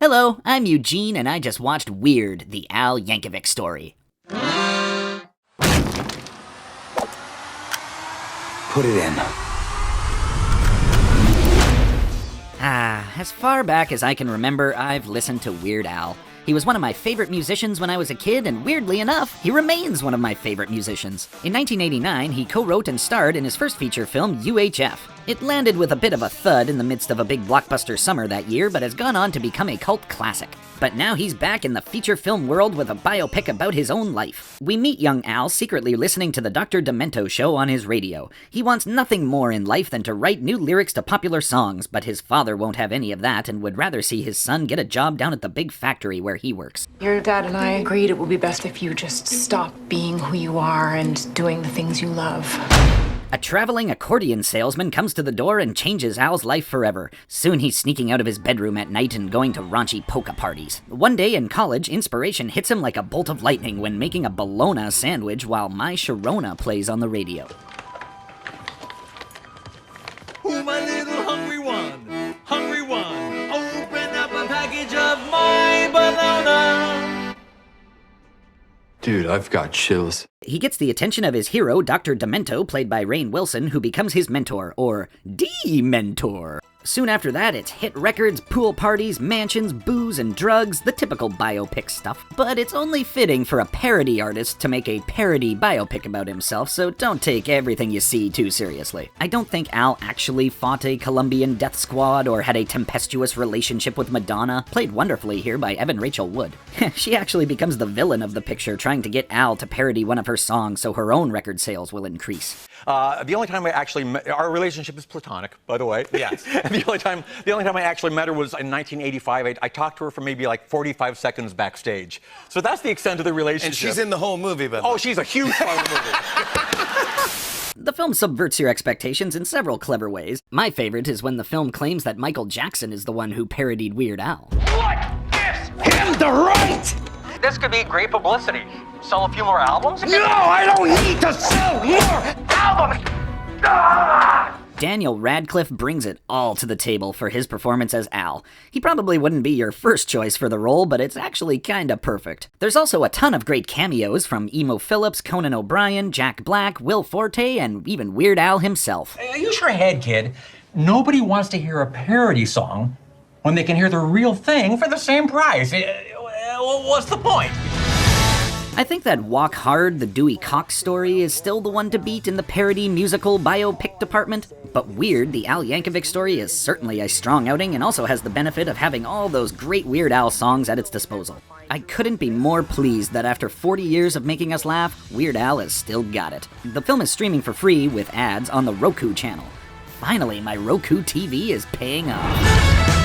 Hello, I'm Eugene, and I just watched Weird, the Al Yankovic Story. Put it in. As far back as I can remember, I've listened to Weird Al. He was one of my favorite musicians when I was a kid, and weirdly enough, he remains one of my favorite musicians. In 1989, he co-wrote and starred in his first feature film, UHF. It landed with a bit of a thud in the midst of a big blockbuster summer that year, but has gone on to become a cult classic. But now he's back in the feature film world with a biopic about his own life. We meet young Al secretly listening to the Dr. Demento show on his radio. He wants nothing more in life than to write new lyrics to popular songs, but his father won't have any of that and would rather see his son get a job down at the big factory where he works. Your dad and I agreed it would be best if you just stop being who you are and doing the things you love. A traveling accordion salesman comes to the door and changes Al's life forever. Soon he's sneaking out of his bedroom at night and going to raunchy polka parties. One day in college, inspiration hits him like a bolt of lightning when making a bologna sandwich while My Sharona plays on the radio. Oh, my little hungry one, open up a package of my bologna. Dude, I've got chills. He gets the attention of his hero, Dr. Demento, played by Rainn Wilson, who becomes his mentor, or D-mentor. Soon after that, it's hit records, pool parties, mansions, booze, and drugs, the typical biopic stuff. But it's only fitting for a parody artist to make a parody biopic about himself, so don't take everything you see too seriously. I don't think Al actually fought a Colombian death squad or had a tempestuous relationship with Madonna, played wonderfully here by Evan Rachel Wood. She actually becomes the villain of the picture, trying to get Al to parody one of her songs so her own record sales will increase. The only time I actually met, our relationship is platonic, by the way. Yes. And the only time I actually met her was in 1985. I talked to her for maybe like 45 seconds backstage. So that's the extent of the relationship. And she's in the whole movie, by the way. Oh, she's a huge part of the movie. The film subverts your expectations in several clever ways. My favorite is when the film claims that Michael Jackson is the one who parodied Weird Al. What gives him the right? This could be great publicity. Sell a few more albums? No, I don't need to sell more albums! Ah! Daniel Radcliffe brings it all to the table for his performance as Al. He probably wouldn't be your first choice for the role, but it's actually kinda perfect. There's also a ton of great cameos from Emo Phillips, Conan O'Brien, Jack Black, Will Forte, and even Weird Al himself. Use your head, kid. Nobody wants to hear a parody song when they can hear the real thing for the same price. What's the point? I think that Walk Hard, the Dewey Cox story is still the one to beat in the parody musical biopic department, but Weird, the Al Yankovic Story is certainly a strong outing and also has the benefit of having all those great Weird Al songs at its disposal. I couldn't be more pleased that after 40 years of making us laugh, Weird Al has still got it. The film is streaming for free with ads on the Roku channel. Finally, my Roku TV is paying off.